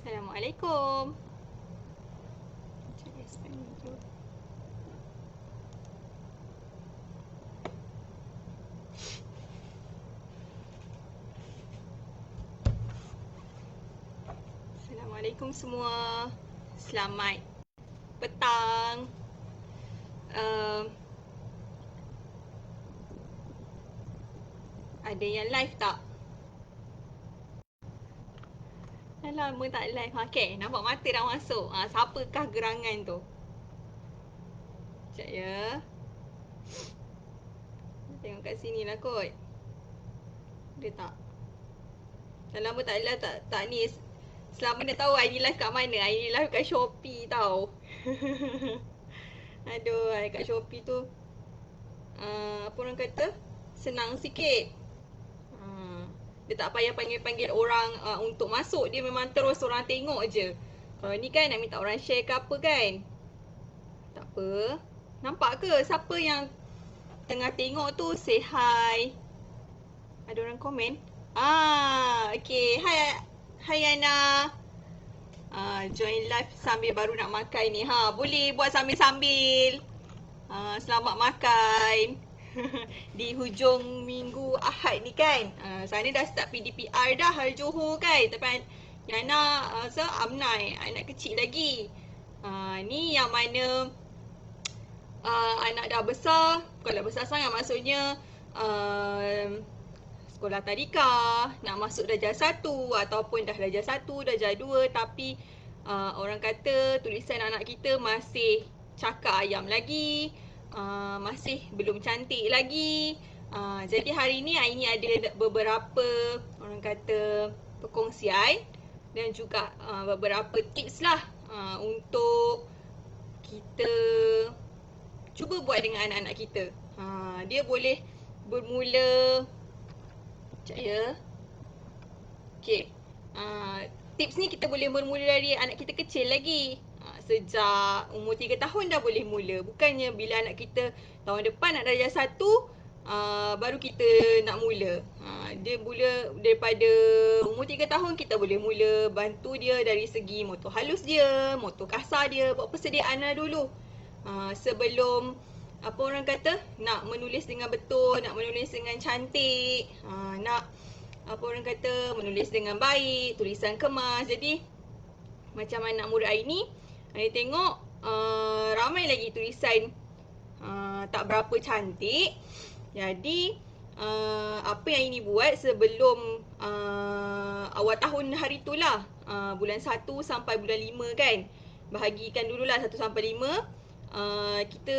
Assalamualaikum. Cari expand video. Assalamualaikum semua. Selamat petang. Ada yang live tak? Dah lama tak live. Okay, nampak mata dah masuk. Siapakah gerangan tu? Sekejap ya. Tengok kat sini lah kot. Ada tak? Dah lama tak live tak ni. Selama ni tahu ID live kat mana? ID live kat Shopee tau. Aduh, kat Shopee tu apa orang kata? Senang sikit. Dia tak payah panggil-panggil orang untuk masuk. Dia memang terus orang tengok je. Kalau ni kan nak minta orang share ke apa kan? Tak apa. Nampak ke siapa yang tengah tengok tu say hi? Ada orang komen? Okay. Hai Ana. Join live sambil baru nak makan ni. Boleh buat sambil-sambil. Selamat makan. Di hujung minggu Ahad ni kan. Sana dah start PDPR dah hari Johor kan. Tapi Yana Amnai, anak kecil lagi. Ni yang mana anak dah besar. Bukanlah besar sangat, maksudnya sekolah tadika, nak masuk darjah 1 ataupun dah darjah 1, darjah 2, tapi orang kata tulisan anak kita masih cakar ayam lagi, masih belum cantik lagi. Jadi hari ni ada beberapa orang kata perkongsian dan juga beberapa tips lah untuk kita cuba buat dengan anak-anak kita. Dia boleh bermula. Sekejap ya. Okay. Tips ni kita boleh bermula dari anak kita kecil lagi. Sejak umur 3 tahun dah boleh mula. Bukannya bila anak kita tahun depan nak darjah 1, baru kita nak mula. Dia mula daripada umur 3 tahun, kita boleh mula bantu dia dari segi motor halus dia, motor kasar dia. Buat persediaan lah dulu. Sebelum apa orang kata, nak menulis dengan betul, nak menulis dengan cantik, nak apa orang kata, menulis dengan baik, tulisan kemas. Jadi macam anak murid hari ni, saya tengok ramai lagi tulisan tak berapa cantik. Jadi apa yang ini buat sebelum awal tahun hari tu lah, bulan 1 sampai bulan 5 kan, bahagikan dululah 1 sampai 5. Kita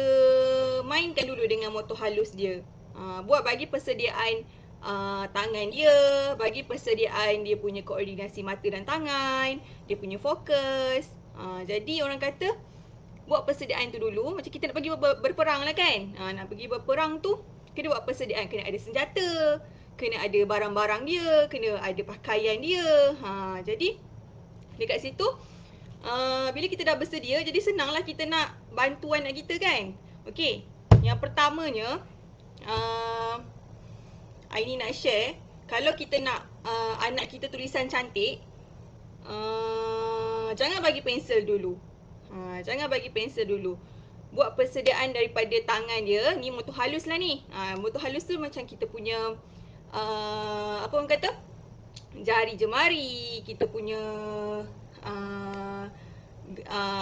mainkan dulu dengan motor halus dia. Buat bagi persediaan tangan dia, bagi persediaan dia punya koordinasi mata dan tangan, dia punya fokus. Jadi orang kata buat persediaan tu dulu. Macam kita nak pergi berperang lah kan. Nak pergi berperang tu kena buat persediaan. Kena ada senjata, kena ada barang-barang dia, kena ada pakaian dia. Jadi dekat situ bila kita dah bersedia, jadi senanglah kita nak bantu anak kita kan. Okey, yang pertamanya Aini nak share, kalau kita nak anak kita tulisan cantik, jangan bagi pensel dulu. Jangan bagi pensel dulu. Buat persediaan daripada tangan dia. Ni motor halus lah ni. Motor halus tu macam kita punya apa orang kata, jari jemari, kita punya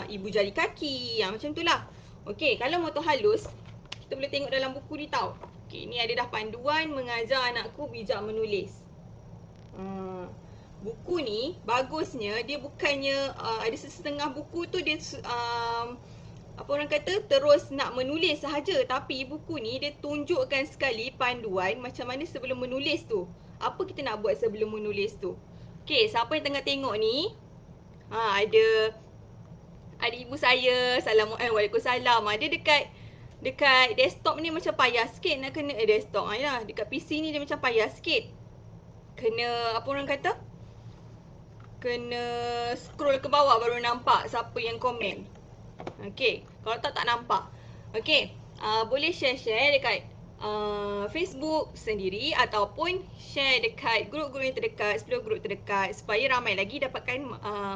ibu jari kaki, macam tu lah. Okey, kalau motor halus, kita boleh tengok dalam buku ni tau. Okey, ni ada dah panduan mengajar anakku bijak menulis. Buku ni bagusnya dia bukannya ada setengah buku tu dia apa orang kata terus nak menulis sahaja, tapi buku ni dia tunjukkan sekali panduan macam mana sebelum menulis tu. Apa kita nak buat sebelum menulis tu. Okey, siapa yang tengah tengok ni, ada ibu saya, Waalaikumsalam. Dia dekat desktop ni macam payah sikit nak kena desktop lah. Dekat PC ni dia macam payah sikit. Kena apa orang kata? Kena scroll ke bawah baru nampak siapa yang komen. Okey, kalau tak nampak. Okey, boleh share dekat Facebook sendiri ataupun share dekat grup-grup yang terdekat, 10 grup terdekat supaya ramai lagi dapatkan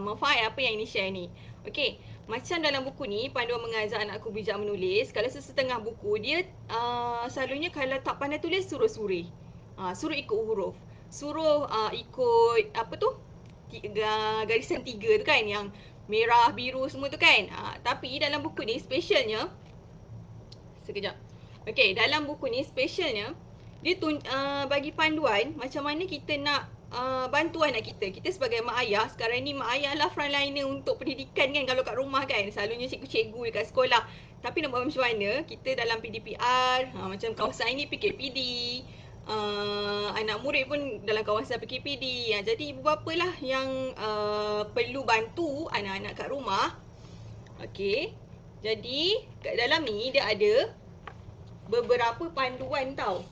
manfaat apa yang ini share ni. Okey, macam dalam buku ni, Panduan Mengajar Anakku Bijak Menulis, kalau sesetengah buku dia selalunya kalau tak pandai tulis suruh suri. Suruh ikut huruf. Suruh ikut apa tu? Garisan 3 tu kan, yang merah, biru semua tu kan. Tapi dalam buku ni specialnya, sekejap. Okey, dalam buku ni specialnya dia bagi panduan macam mana kita nak bantu anak kita. Kita sebagai mak ayah, sekarang ni mak ayah lah frontliner untuk pendidikan kan kalau kat rumah kan. Selalunya cikgu-cikgu dekat sekolah. Tapi nak buat macam mana? Kita dalam PDPR, macam kawasan ini PKPD, anak murid pun dalam kawasan PKPD. Jadi ibu bapa lah yang perlu bantu anak-anak kat rumah. Okey. Jadi kat dalam ni dia ada beberapa panduan tau.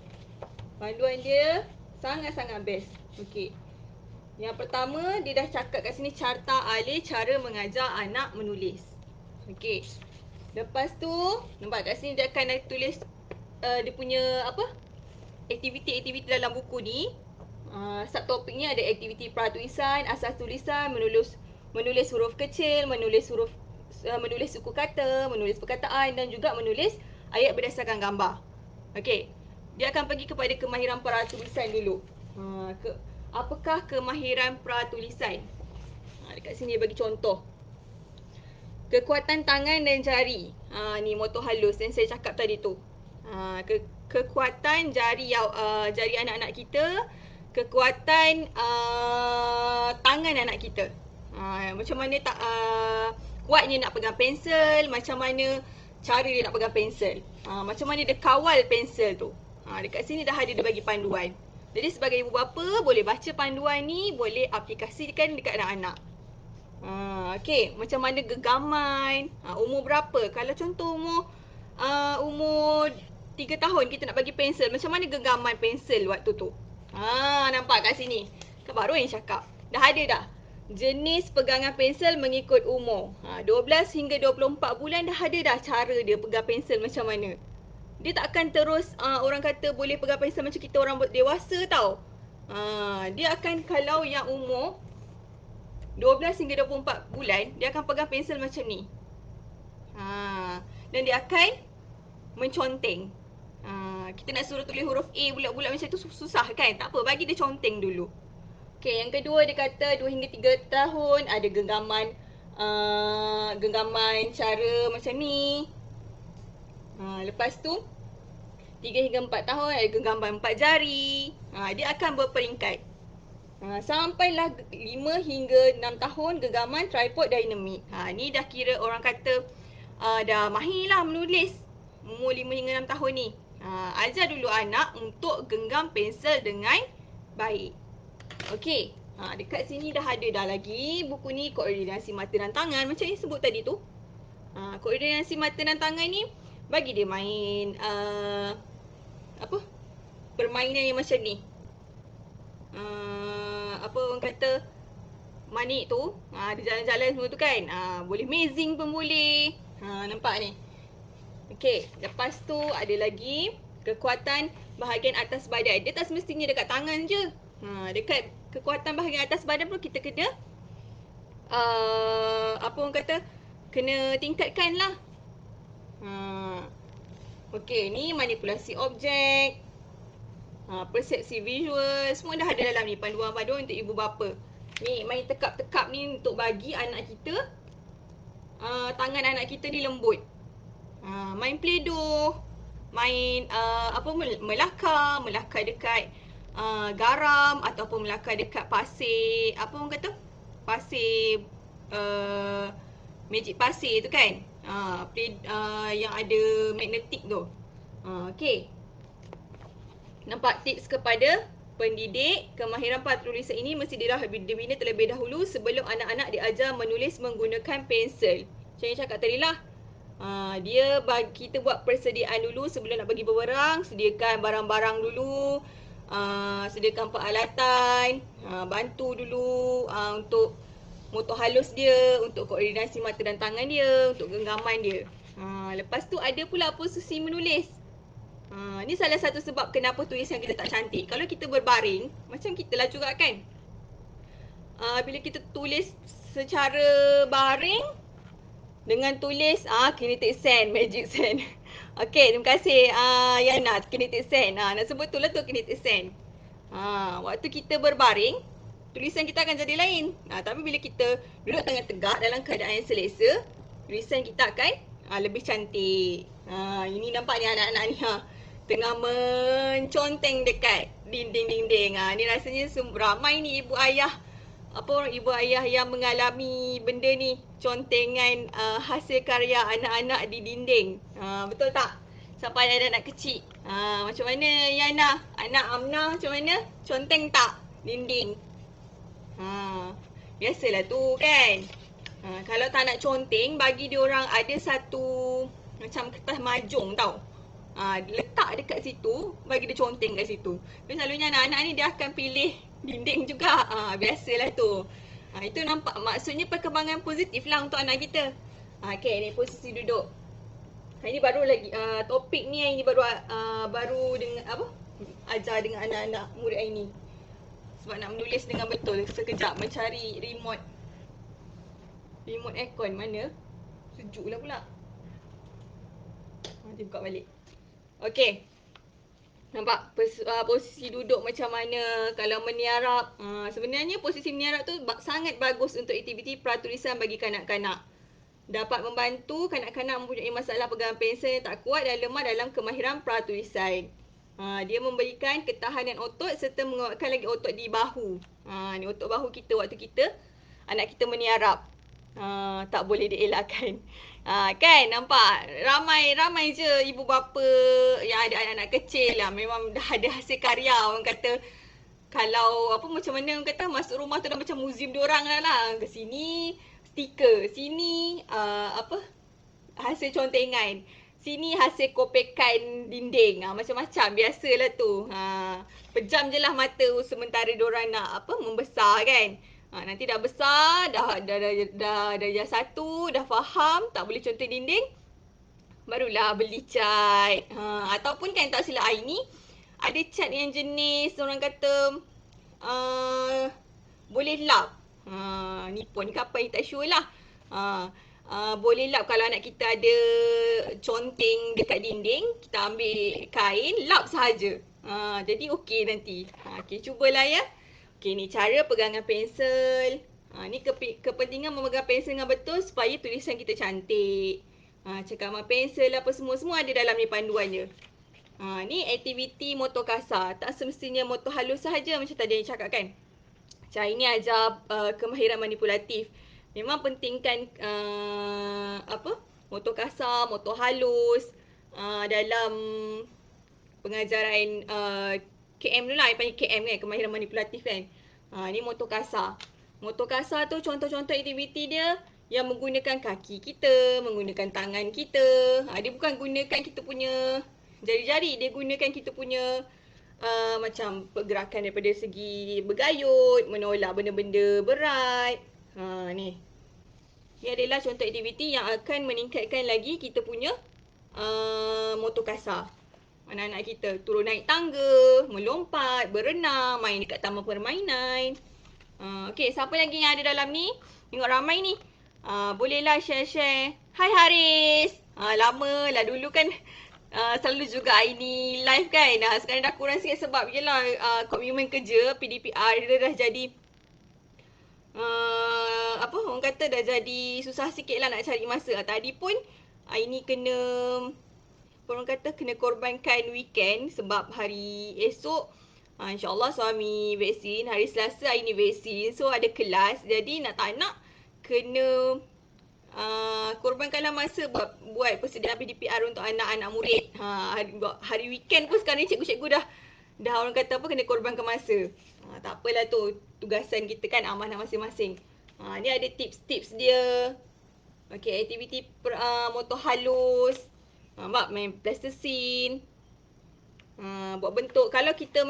Panduan dia sangat-sangat best. Okey. Yang pertama dia dah cakap kat sini carta alih cara mengajar anak menulis. Okey. Lepas tu nampak kat sini dia akan tulis dia punya apa? Aktiviti-aktiviti dalam buku ni. Subtopiknya ada aktiviti pratulisan, asas tulisan, menulis huruf kecil, menulis suku kata, menulis perkataan dan juga menulis ayat berdasarkan gambar. Okey. Dia akan pergi kepada kemahiran pratulisan dulu. Apakah kemahiran pratulisan? Dekat sini dia bagi contoh. Kekuatan tangan dan jari. Ni motor halus yang saya cakap tadi tu. Kekuatan jari anak-anak kita, kekuatan tangan anak kita. Macam mana kuatnya nak pegang pensel, macam mana cara dia nak pegang pensel, macam mana dia kawal pensel tu. Dekat sini dah ada dia bagi panduan. Jadi sebagai ibu bapa boleh baca panduan ni, boleh aplikasikan dekat anak-anak. Okey, macam mana gegaman, umur berapa? Kalau contoh umur 3 tahun kita nak bagi pensel, macam mana gegaman pensel waktu tu? Nampak kat sini. Kan baru yang cakap. Dah ada dah. Jenis pegangan pensel mengikut umur. 12 hingga 24 bulan dah ada dah cara dia pegang pensel macam mana. Dia tak akan terus orang kata boleh pegang pensel macam kita orang dewasa tau. Dia akan kalau yang umur 12 hingga 24 bulan, dia akan pegang pensel macam ni. Dan dia akan menconteng. Kita nak suruh tulis huruf A bulat-bulat macam tu susah kan? Tak apa, bagi dia conteng dulu. Okay, yang kedua dia kata 2 hingga 3 tahun ada genggaman cara macam ni. Lepas tu 3 hingga 4 tahun ada genggaman 4 jari. Dia akan berperingkat. Sampailah 5 hingga 6 tahun genggaman tripod dinamik. Ni dah kira orang kata dah mahir lah menulis. Umur 5 hingga 6 tahun ni. Ajar dulu anak untuk genggam pensel dengan baik. Okey. Dekat sini dah ada dah lagi buku ni, koordinasi mata dan tangan macam yang sebut tadi tu. Koordinasi mata dan tangan ni bagi dia main permainan yang macam ni. Apa orang kata manik tu, dia jalan-jalan semua tu kan. Boleh mazing pun boleh. Nampak ni. Okey, lepas tu ada lagi kekuatan bahagian atas badan. Dia tak semestinya dekat tangan je. Dekat kekuatan bahagian atas badan pun kita kena apa orang kata, kena tingkatkan lah. Okey, ni manipulasi objek, persepsi visual, semua dah ada dalam ni, panduan-panduan untuk ibu bapa. Ni main tekap-tekap ni untuk bagi anak kita tangan anak kita ni lembut. Main play-doh, main melakar dekat garam ataupun melakar dekat pasir, apa orang kata? Pasir magic pasir tu kan. Yang ada magnetik tu. Okey. Nampak tips kepada pendidik, kemahiran pratulisan ini mesti dibina terlebih dahulu sebelum anak-anak diajar menulis menggunakan pensel. Macam yang cakap tadi lah. Dia bagi kita buat persediaan dulu sebelum nak bagi berperang. Sediakan barang-barang dulu, sediakan peralatan, bantu dulu untuk motor halus dia, untuk koordinasi mata dan tangan dia, untuk genggaman dia. Lepas tu ada pula posisi menulis. Ni salah satu sebab kenapa tulisan kita tak cantik. Kalau kita berbaring, macam kita lah juga kan. Bila kita tulis secara baring dengan tulis kinetic sand, magic sand. Okey, terima kasih Yana, kinetic sand. Nak sebut tu lah tu kinetic sand. Waktu kita berbaring, tulisan kita akan jadi lain. Tapi bila kita duduk tengah tegak dalam keadaan yang selesa, tulisan kita akan lebih cantik. Ini nampak ni anak-anak ni tengah menconteng dekat dinding-dinding. Ni rasanya ramai ni ibu ayah ibu ayah yang mengalami benda ni, contengan hasil karya anak-anak di dinding. Betul tak? Sampai ada anak kecil. Macam mana Yana? Anak Amna macam mana? Conteng tak dinding? Biasalah tu kan. Kalau tak nak conteng, bagi dia orang ada satu macam kertas majung tau. Letak dekat situ, bagi dia conteng kat situ. Tapi selalunya anak-anak ni dia akan pilih dinding juga. Biasalah tu. Itu nampak maksudnya perkembangan positif lah untuk anak kita. Okay, ni posisi duduk. Ini baru lagi topik ni ini baru dengan ajar dengan anak-anak murid ini. Sebab nak menulis dengan betul. Sekejap mencari remote aircon mana? Sejuk lah pula. Nanti buka balik. Okay. Nampak posisi duduk macam mana kalau meniarap. Sebenarnya posisi meniarap tu sangat bagus untuk aktiviti pratulisan bagi kanak-kanak. Dapat membantu kanak-kanak mempunyai masalah pegangan pensel yang tak kuat dan lemah dalam kemahiran pratulisan. Dia memberikan ketahanan otot serta menguatkan lagi otot di bahu. Ni otot bahu kita waktu anak kita meniarap. Tak boleh dielakkan. Kan nampak ramai je ibu bapa yang ada anak-anak kecil lah. Memang dah ada hasil karya. Orang kata kalau macam mana orang kata masuk rumah tu dah macam muzium diorang lah. Ke sini stiker, sini hasil contengan, sini hasil kopekan dinding. Macam-macam biasalah tu. Pejam je lah mata sementara diorang nak membesar kan. Nanti dah besar, dah darjah 1, dah faham, tak boleh conteng dinding, barulah beli cat. Ataupun kan tak silap ni, ada cat yang jenis orang kata boleh lap. Nippon ke apa yang tak sure lah. Boleh lap kalau anak kita ada conteng dekat dinding, kita ambil kain, lap sahaja. Jadi okey nanti. Okay, cubalah ya. Okay, ni cara pegangan pensel. Ni kepentingan memegang pensel dengan betul supaya tulisan kita cantik. Cekaman pensel apa semua ada dalam ni panduannya. Ni aktiviti motor kasar. Tak semestinya motor halus sahaja macam tadi yang cakap kan. Cara ini ajar kemahiran manipulatif. Memang pentingkan motor kasar, motor halus dalam pengajaran KM tu lah, yang panggil KM kan, kemahiran manipulatif kan. Ni motor kasar. Motor kasar tu contoh-contoh aktiviti dia yang menggunakan kaki kita, menggunakan tangan kita. Dia bukan gunakan kita punya jari-jari, dia gunakan kita punya macam pergerakan daripada segi bergayut, menolak benda-benda berat. Ni adalah contoh aktiviti yang akan meningkatkan lagi kita punya motor kasar. Anak-anak kita turun naik tangga, melompat, berenang, main dekat taman permainan. Okay, siapa lagi yang ada dalam ni? Tengok ramai ni. Bolehlah share-share. Hai Haris. Lama lah dulu kan selalu juga ini live kan. Sekarang dah kurang sikit sebab yelah komitmen kerja, PDPR dia dah jadi orang kata dah jadi susah sikit lah nak cari masa. Tadi pun ini kena orang kata kena korbankan weekend sebab hari esok insyaAllah suami vaksin, hari Selasa hari ni vaksin, so ada kelas, jadi nak tak nak kena korbankanlah masa buat persediaan PDPR untuk anak-anak murid. Hari weekend pun sekarang ni cikgu-cikgu dah orang kata kena korbankan masa. Tak apalah tu, tugasan kita kan, amanah masing-masing. Ni ada tips-tips dia. Okay, aktiviti motor halus. Nampak main plasticine. Buat bentuk. Kalau kita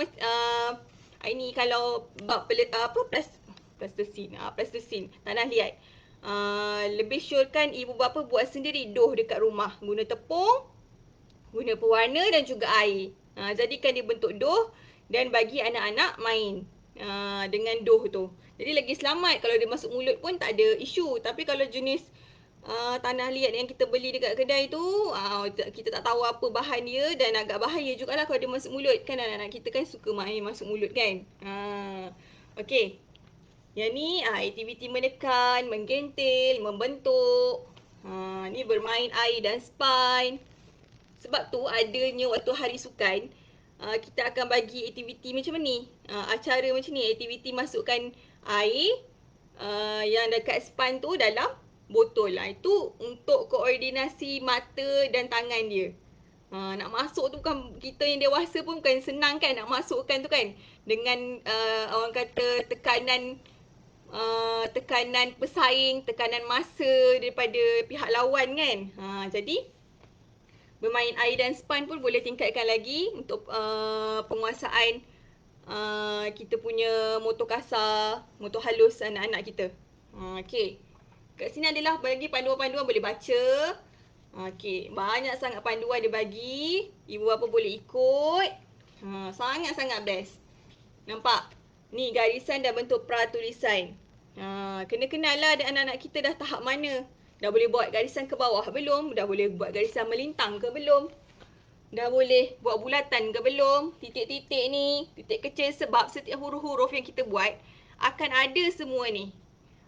ini kalau plasticine. Tanah liat. Lebih syorkan ibu bapa buat sendiri doh dekat rumah. Guna tepung, Guna pewarna dan juga air. Jadikan dia bentuk doh dan bagi anak-anak main dengan doh tu. Jadi lagi selamat, kalau dia masuk mulut pun tak ada isu. Tapi kalau jenis tanah liat yang kita beli dekat kedai tu, kita tak tahu apa bahan dia dan agak bahaya jugalah kalau dia masuk mulut. Kan anak-anak kita kan suka main masuk mulut kan. Okey. Yang ni aktiviti menekan, menggentil, membentuk. Ni bermain air dan spine. Sebab tu adanya waktu hari sukan, kita akan bagi aktiviti macam ni. Acara macam ni, aktiviti masukkan air yang dekat span tu dalam botol. Itu untuk koordinasi mata dan tangan dia. Nak masuk tu bukan, kita yang dewasa pun bukan senang kan nak masukkan tu kan. Dengan orang kata tekanan pesaing, tekanan masa daripada pihak lawan kan. Jadi bermain air dan span pun boleh tingkatkan lagi untuk penguasaan kita punya motor kasar, motor halus anak-anak kita. Okey. Kat sini adalah bagi panduan-panduan boleh baca. Okey, banyak sangat panduan dia bagi. Ibu bapa boleh ikut. Sangat-sangat best. Nampak? Ni garisan dan bentuk pratulisan. Kena kenal lah anak-anak kita dah tahap mana. Dah boleh buat garisan ke bawah belum? Dah boleh buat garisan melintang ke belum? Dah boleh buat bulatan ke belum? Titik-titik ni, titik kecil, sebab setiap huruf-huruf yang kita buat akan ada semua ni.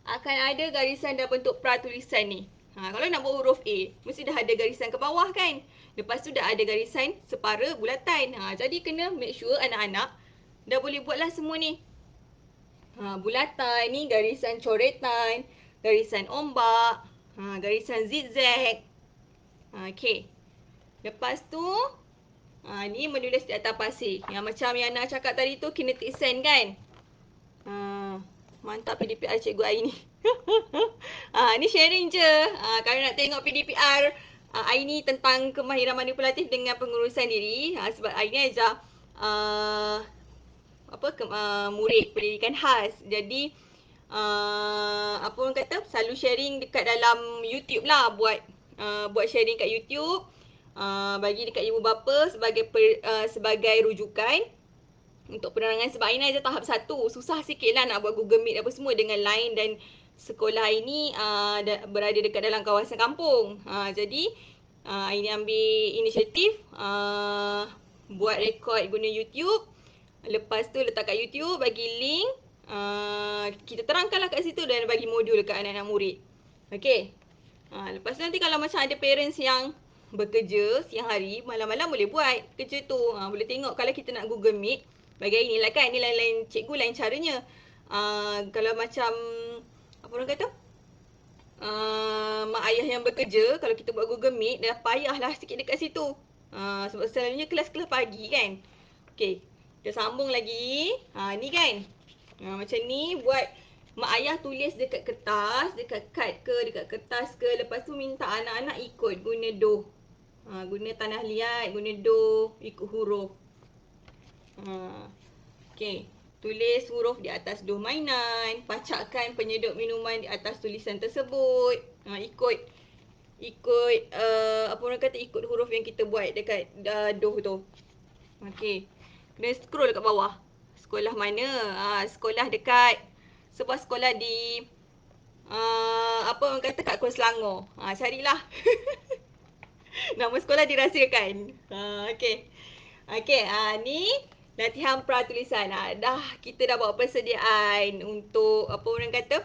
Akan ada garisan dan bentuk pratulisan ni. Kalau nak buat huruf A, mesti dah ada garisan ke bawah kan? Lepas tu dah ada garisan separa bulatan. Jadi kena make sure anak-anak dah boleh buatlah semua ni. Bulatan ni, garisan coretan, garisan ombak, garisan zigzag. Okey. Lepas tu, ni menulis di atas pasir. Yang macam yang nak cakap tadi tu, kinetic sand kan? Mantap PDPR cikgu hari ni. Ni sharing je. Kalau nak tengok PDPR hari ni tentang kemahiran manipulatif dengan pengurusan diri. Sebab hari ni ajar murid pendidikan khas. Jadi apa orang kata, selalu sharing dekat dalam YouTube lah, buat sharing kat YouTube, bagi dekat ibu bapa sebagai rujukan untuk penerangan. Sebab ini aja tahap 1, susah sikit lah nak buat Google Meet apa semua dengan line, dan sekolah ini berada dekat dalam kawasan kampung. Jadi ini ambil inisiatif buat rekod guna YouTube. Lepas tu letak kat YouTube, bagi link, kita terangkanlah kat situ dan bagi modul dekat anak-anak murid. Okey. Lepas tu nanti kalau macam ada parents yang bekerja siang hari, malam-malam boleh buat kerja tu. Boleh tengok kalau kita nak Google Meet. Bagi inilah kan, ni lain-lain cikgu, lain caranya. Kalau macam apa orang kata, mak ayah yang bekerja, kalau kita buat Google Meet, dah payahlah sikit dekat situ. Sebab selalunya kelas-kelas pagi kan. Okey, kita sambung lagi. Ni kan, macam ni buat. Mak ayah tulis dekat kertas, dekat kad ke, dekat kertas ke. Lepas tu minta anak-anak ikut guna doh. Guna tanah liat, guna doh, ikut huruf. Okey, tulis huruf di atas doh mainan. Pacakkan penyedut minuman di atas tulisan tersebut. Ikut apa orang kata, ikut huruf yang kita buat dekat doh tu. Okey, kena scroll kat bawah. Sekolah mana? Sekolah dekat sebuah sekolah di apa orang kata, kat Kuala Selangor. Carilah. Nama sekolah dirahsiakan. Okey. Okey, ni latihan pratulisan. Kita dah buat persediaan untuk apa orang kata,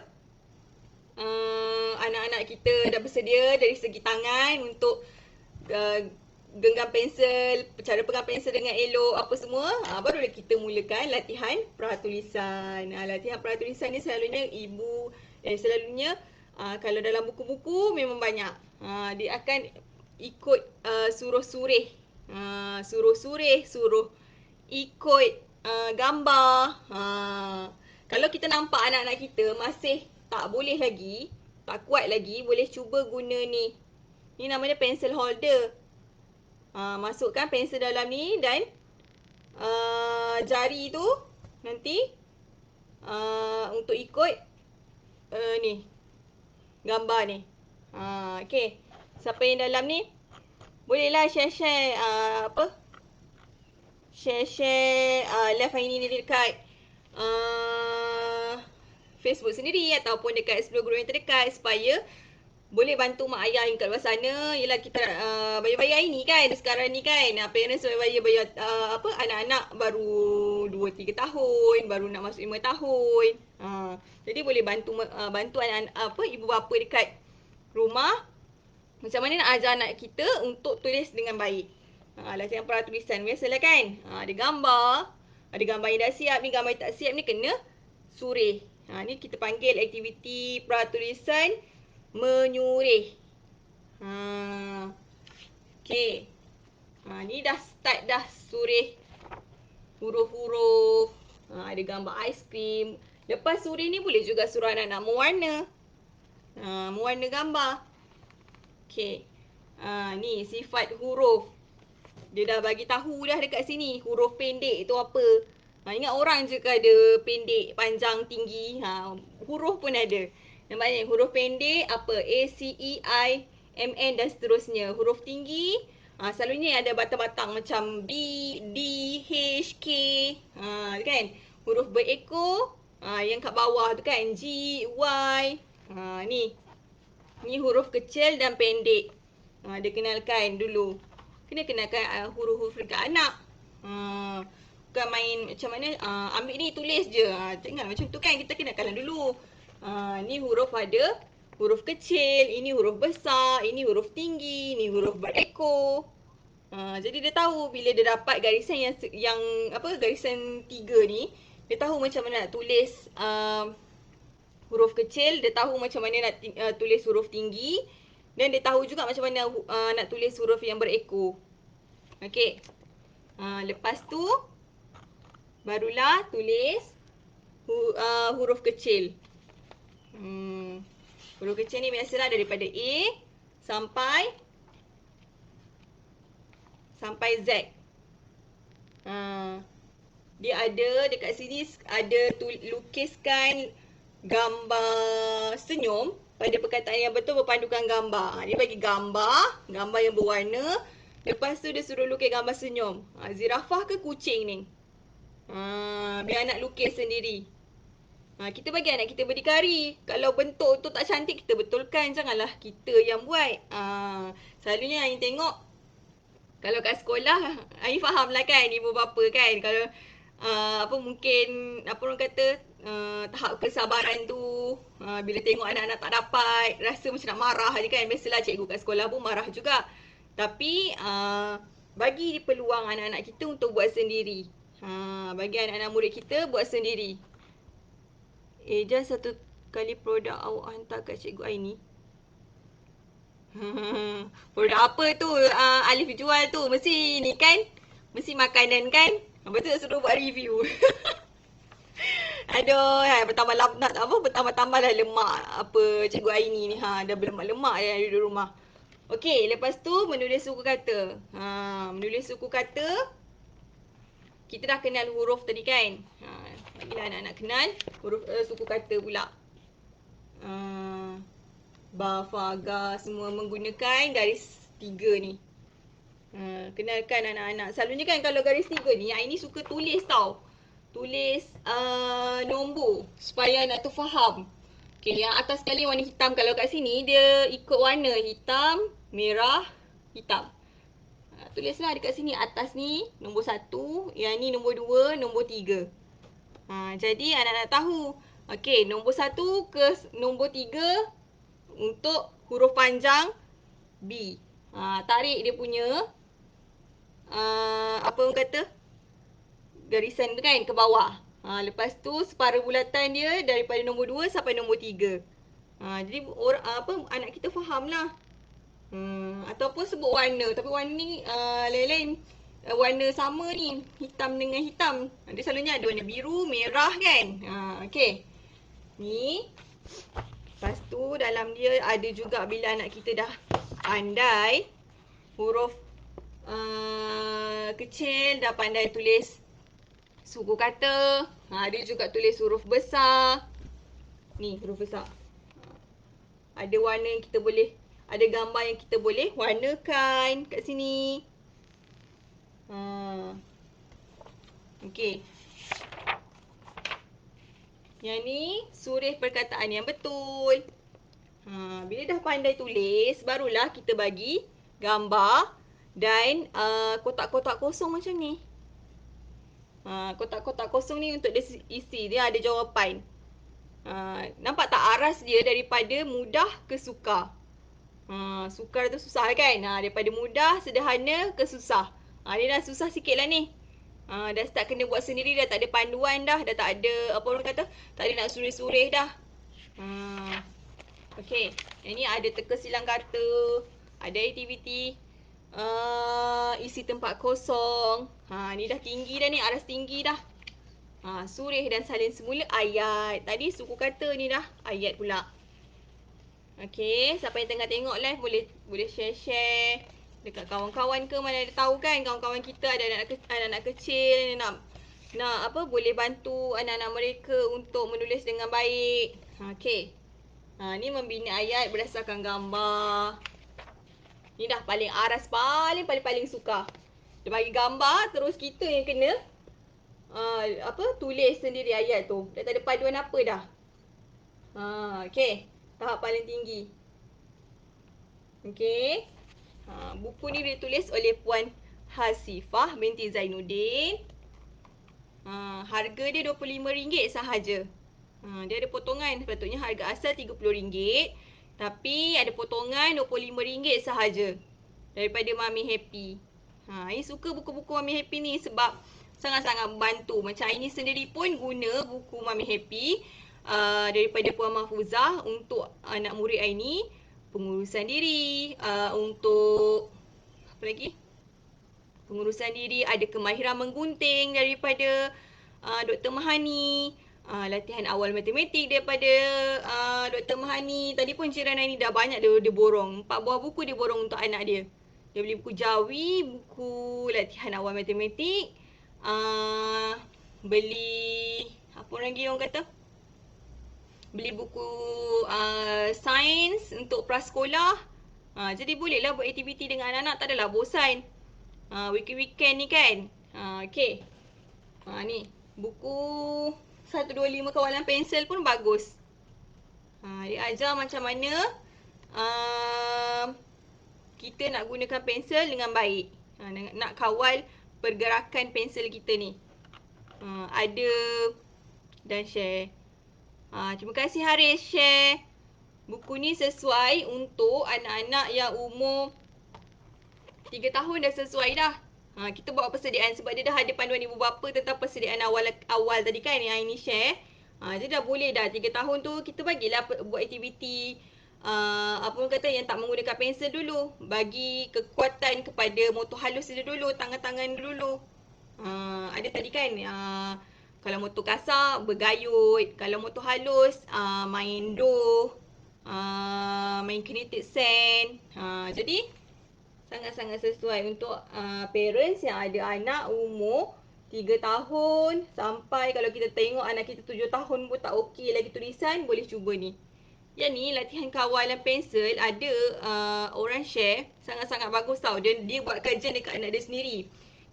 anak-anak kita dah bersedia dari segi tangan untuk genggam pensel, cara pegang pensel dengan elok, apa semua. Barulah kita mulakan latihan pratulisan. Latihan pratulisan ni selalunya selalunya kalau dalam buku-buku memang banyak. Dia akan ikut suruh surih. Suruh ikut gambar. Kalau kita nampak anak-anak kita masih tak boleh lagi, tak kuat lagi, boleh cuba guna ni. Ni namanya pencil holder. Masukkan pensel dalam ni dan jari tu nanti untuk ikut ni gambar ni. Okey, siapa yang dalam ni Bolehlah share-share share-share live hari ni dekat uh, Facebook sendiri ataupun dekat 10 guru yang terdekat supaya boleh bantu mak ayah yang kat luar sana. Yelah kita bayar-bayar ini kan, sekarang ni kan parents bayar-bayar anak-anak baru 2-3 tahun, baru nak masuk 5 tahun. Jadi boleh bantu anak-anak ibu bapa dekat rumah macam mana nak ajar anak kita untuk tulis dengan baik. Latihan pratulisan biasalah kan. Ada gambar yang dah siap ni, gambar yang tak siap ni kena surih. Ni kita panggil aktiviti pratulisan menyurih. Okay. Ni dah start dah surih huruf-huruf. Ada gambar aiskrim. Lepas surih ni boleh juga suruh anak-anak mewarna. Mewarna gambar. Okay. Ni sifat huruf. Dia dah bagi tahu dah dekat sini. Huruf pendek tu apa. Ingat orang je ke ada pendek, panjang, tinggi. Huruf pun ada. Namanya huruf pendek apa? A, C, E, I, M, N dan seterusnya. Huruf tinggi selalunya ada batang-batang macam B, D, H, K. Kan? Huruf berekor yang kat bawah tu kan. G, Y. Ni huruf kecil dan pendek. Dia kenalkan dulu. Kena kenalkan huruf-huruf dekat anak. Bukan main macam mana ambil ni tulis je. Jangan macam tu kan. Kita kenalkan dulu. Ni huruf ada huruf kecil, ini huruf besar, ini huruf tinggi, ini huruf berekor. Jadi dia tahu bila dia dapat garisan yang garisan 3 ni, dia tahu macam mana nak tulis huruf kecil, dia tahu macam mana nak tulis huruf tinggi dan dia tahu juga macam mana nak tulis huruf yang berekor. Okey. Lepas tu barulah tulis huruf kecil. Huruf kecil ni biasalah daripada A sampai Z. Dia ada dekat sini ada lukiskan gambar senyum pada perkataan yang betul berpandukan gambar. Dia bagi gambar yang berwarna. Lepas tu dia suruh lukis gambar senyum. Zirafah ke kucing ni? Biar anak lukis sendiri. Kita bagi anak kita berdikari. Kalau bentuk tu tak cantik, kita betulkan. Janganlah kita yang buat. Selalunya Ain tengok, kalau kat sekolah, Ain faham lah kan, ibu bapa kan. Kalau mungkin orang kata tahap kesabaran tu, bila tengok anak-anak tak dapat, rasa macam nak marah je kan. Biasalah cikgu kat sekolah pun marah juga. Tapi bagi peluang anak-anak kita untuk buat sendiri. Bagi anak-anak murid kita buat sendiri. Eja 1 kali produk awak hantar kat cikgu Aini. Produk apa tu Alif jual tu? Mesti ni kan? Mesti makanan kan? Betul tak suruh buat review? Aduh, bertambah-tambah dah lemak cikgu Aini ni. Dah berlemak-lemak dah di rumah. Okey, lepas tu menulis suku kata. Menulis suku kata. Kita dah kenal huruf tadi kan? Bagilah anak-anak kenal huruf suku kata pula. Ba, fa, ga semua menggunakan garis 3 ni. Kenalkan anak-anak. Selalunya kan kalau garis 3 ni, Aini suka tulis tau. Tulis nombor supaya anak tu faham. Okay, yang atas sekali warna hitam. Kalau kat sini dia ikut warna hitam, merah, hitam. Tulislah dekat sini atas ni nombor 1, yang ni nombor 2, nombor 3. Jadi anak-anak tahu. Okey, nombor 1 ke nombor 3 untuk huruf panjang B. Tarik dia punya orang kata garisan tu kan ke bawah. Lepas tu separa bulatan dia daripada nombor 2 sampai nombor 3. Jadi anak kita faham lah. Ataupun sebut warna. Tapi warna ni lain-lain. Warna sama ni. Hitam dengan hitam. Dia selalunya ada warna biru, merah kan. Okay. Ni. Lepas tu dalam dia ada juga bila anak kita dah pandai huruf kecil, dah pandai tulis suku kata. Dia juga tulis huruf besar. Ni huruf besar. Ada warna yang kita boleh Ada gambar yang kita boleh warnakan kat sini. Okey. Yang ni surih perkataan yang betul. Bila dah pandai tulis, barulah kita bagi gambar dan kotak-kotak kosong macam ni. Kotak-kotak kosong ni untuk dia isi, dia ada jawapan. Nampak tak aras dia daripada mudah ke sukar? Sukar tu susah kan? Daripada mudah, sederhana ke susah. Dia dah susah sikit lah ni. Dah start kena buat sendiri, dah tak ada panduan dah. Dah tak ada, apa orang kata, tak ada nak surih-surih dah. Okay, yang ni ada teka silang kata, ada aktiviti isi tempat kosong. Ni dah tinggi dah ni, aras tinggi dah. Surih dan salin semula ayat. Tadi suku kata ni dah ayat pula. Okay, siapa yang tengah tengok live boleh share-share dekat kawan-kawan ke, mana ada tahu kan kawan-kawan kita ada anak-anak kecil nak boleh bantu anak-anak mereka untuk menulis dengan baik. Okay. Ni membina ayat berdasarkan gambar. Ni dah paling aras, paling suka. Dia bagi gambar, terus kita yang kena tulis sendiri ayat tu. Dah tak ada paduan apa dah. Okay. Tahap paling tinggi. Okay. Buku ni ditulis oleh Puan Hasifah binti Zainuddin. Harga dia RM25 sahaja. Dia ada potongan. Sepatutnya harga asal RM30. Tapi ada potongan RM25 sahaja. Daripada Mami Happy. Ini suka buku-buku Mami Happy ni sebab sangat-sangat membantu. Macam ini sendiri pun guna buku Mami Happy daripada Puan Mahfuzah untuk anak murid ini. Pengurusan diri, untuk apa lagi? Pengurusan diri, ada kemahiran menggunting daripada Dr. Mahani, latihan awal matematik daripada Dr. Mahani. Tadi pun Cik Rana ni dah banyak dia borong. 4 buah buku dia borong untuk anak dia. Dia beli buku Jawi, buku latihan awal matematik, beli apa lagi orang kata? Beli buku sains untuk prasekolah. Jadi bolehlah buat aktiviti dengan anak-anak, tak adalah bosan. Weekend ni kan. Okay. Ni buku 125 kawalan pensel pun bagus. Dia ajar macam mana kita nak gunakan pensel dengan baik. Nak kawal pergerakan pensel kita ni. Ada dan share. Terima kasih Haris share. Buku ni sesuai untuk anak-anak yang umur 3 tahun dah sesuai dah. Kita buat persediaan sebab dia dah ada panduan ibu bapa tentang persediaan awal tadi kan yang ini share. Jadi dah boleh dah 3 tahun tu kita bagilah buat aktiviti apa orang kata yang tak menggunakan pensel dulu. Bagi kekuatan kepada motor halus dia dulu, tangan-tangan dulu. Ada tadi kan kalau motor kasar bergayut, kalau motor halus main main kinetic sand. Jadi sangat-sangat sesuai untuk parents yang ada anak umur 3 tahun sampai kalau kita tengok anak kita 7 tahun pun tak okey lagi tulisan, boleh cuba ni. Yang ni latihan kawalan pensel ada orang share, sangat-sangat bagus tau. Dia buat kajian dekat anak dia sendiri.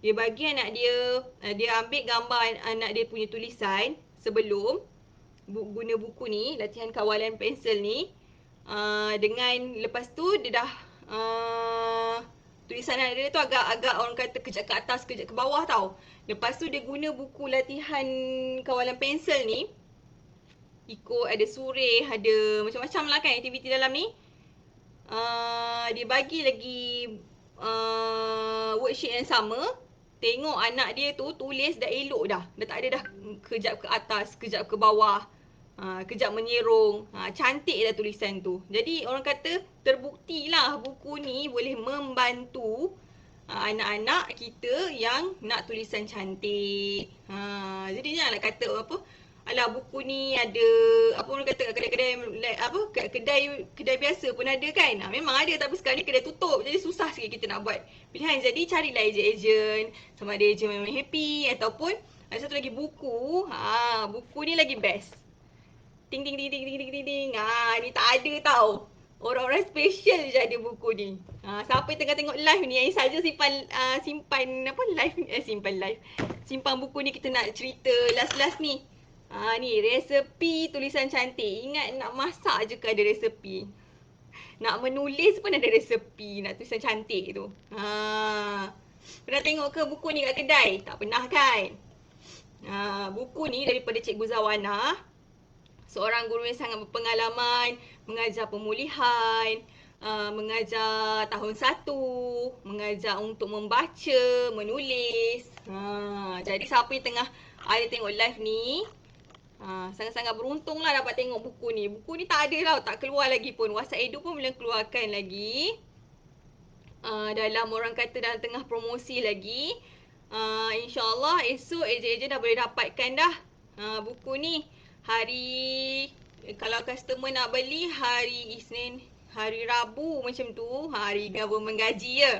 Dia bagi anak dia, dia ambil gambar anak dia punya tulisan sebelum guna buku ni, latihan kawalan pensel ni. Dengan lepas tu dia dah tulisan anak dia tu agak orang kata kejap ke atas, kejap ke bawah tau. Lepas tu dia guna buku latihan kawalan pensel ni. Ikut ada surih, ada macam-macam lah kan aktiviti dalam ni. Dia bagi lagi worksheet yang sama. Tengok anak dia tu tulis dah elok dah. Dah tak ada dah kejap ke atas, kejap ke bawah, kejap menyerong. Cantik dah tulisan tu. Jadi orang kata terbuktilah buku ni boleh membantu anak-anak kita yang nak tulisan cantik. Jadi jangan nak kata apa, alah buku ni ada apa orang kata kat kedai-kedai apa kat kedai biasa pun ada kan. Memang ada tapi sekarang ni kedai tutup. Jadi susah sikit kita nak buat pilihan. Jadi carilah ejen-ejen, sama ada ejen Mami Happy ataupun ada satu lagi buku. Buku ni lagi best. Ting ting ting ting ting ting ting. Ni tak ada tau. Orang-orang special je ada buku ni. Siapa yang tengah tengok live ni, yang saja simpan apa live ni, simpan live. Simpan buku ni, kita nak cerita last-last ni. Ni resepi tulisan cantik. Ingat nak masak je ke ada resepi. Nak menulis pun ada resepi, nak tulisan cantik tu. Pernah tengok ke buku ni kat kedai? Tak pernah kan? Buku ni daripada Cikgu Zawana, seorang guru yang sangat berpengalaman, mengajar pemulihan, mengajar tahun 1, mengajar untuk membaca, menulis. Jadi siapa yang tengah ada tengok live ni, sangat-sangat beruntung lah dapat tengok buku ni. Buku ni tak ada tau, tak keluar lagi pun. WhatsApp Edu pun belum keluarkan lagi. Dalam orang kata dalam tengah promosi lagi. InsyaAllah esok ejen-ejen dah boleh dapatkan dah buku ni. Kalau customer nak beli hari Isnin, hari Rabu macam tu, hari government gaji je.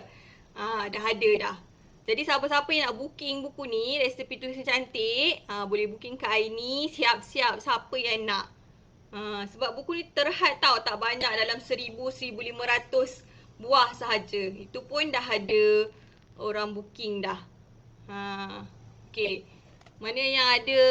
Dah ada dah. Jadi siapa-siapa yang nak booking buku ni, resepi tulisan cantik, boleh booking kat Aini, siap-siap siapa yang nak. Sebab buku ni terhad tau, tak banyak, dalam 1,000-1,500 buah sahaja. Itu pun dah ada orang booking dah. Okay. Mana yang ada